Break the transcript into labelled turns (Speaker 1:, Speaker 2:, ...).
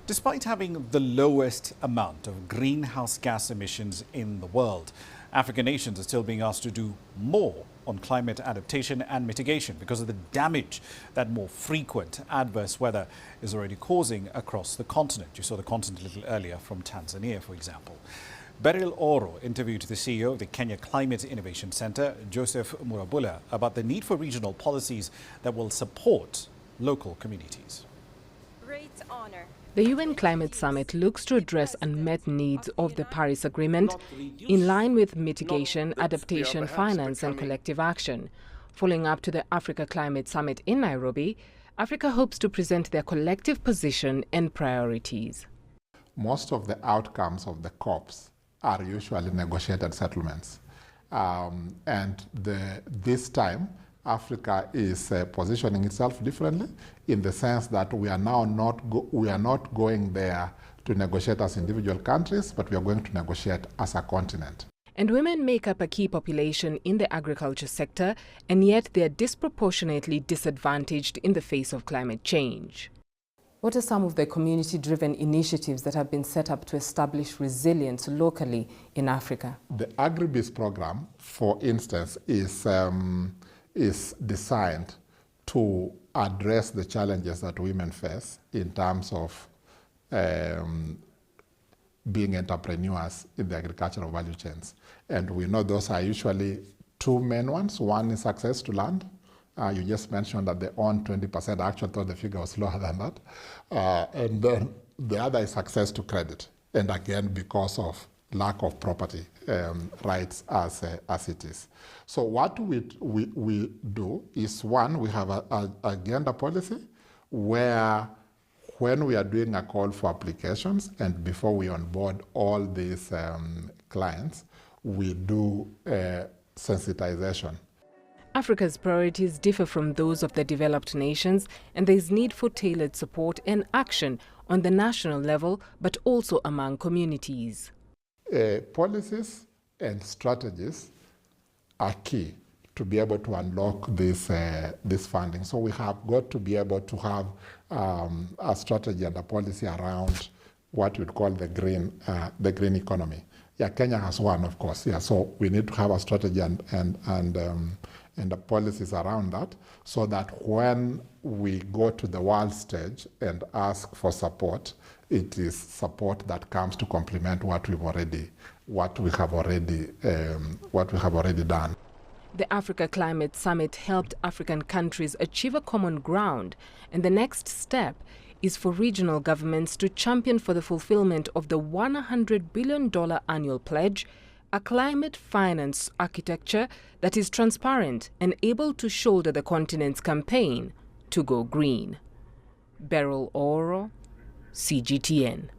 Speaker 1: Despite having the lowest amount of greenhouse gas emissions in the world, African nations are still being asked to do more on climate adaptation and mitigation because of the damage that more frequent adverse weather is already causing across the continent. You saw the continent a little earlier from Tanzania, for example. Beryl Oro interviewed the CEO of the Kenya Climate Innovation Center, Joseph Murabula, about the need for regional policies that will support local communities.
Speaker 2: Great honor.
Speaker 3: The UN Climate Summit looks to address unmet needs of the Paris Agreement in line with mitigation, adaptation, finance and collective action. Following up to the Africa Climate Summit in Nairobi, Africa hopes to present their collective position and priorities.
Speaker 4: Most of the outcomes of the COPs are usually negotiated settlements. This time, Africa is positioning itself differently in the sense that we are now not going there to negotiate as individual countries, but we are going to negotiate as a continent.
Speaker 3: And women make up a key population in the agriculture sector, and yet they are disproportionately disadvantaged in the face of climate change. What are some of the community-driven initiatives that have been set up to establish resilience locally in Africa?
Speaker 4: The Agribiz program, for instance, is designed to address the challenges that women face in terms of being entrepreneurs in the agricultural value chains. And we know those are usually two main ones. One is access to land. You just mentioned that they own 20%. I actually thought the figure was lower than that. And then the other is access to credit. And again, because of lack of property rights as it is. So what we do is, one, we have a gender policy where when we are doing a call for applications and before we onboard all these clients, we do sensitization.
Speaker 3: Africa's priorities differ from those of the developed nations, and there is need for tailored support and action on the national level, but also among communities.
Speaker 4: Policies and strategies are key to be able to unlock this funding. So we have got to be able to have a strategy and a policy around what we'd call the green economy. Yeah, Kenya has one, of course. Yeah, so we need to have a strategy and the policies around that, so that when we go to the world stage and ask for support, it is support that comes to complement what we have already done.
Speaker 3: The Africa Climate Summit helped African countries achieve a common ground, and the next step is for regional governments to champion for the fulfillment of the $100 billion annual pledge, a climate finance architecture that is transparent and able to shoulder the continent's campaign to go green. Beryl Oro, CGTN.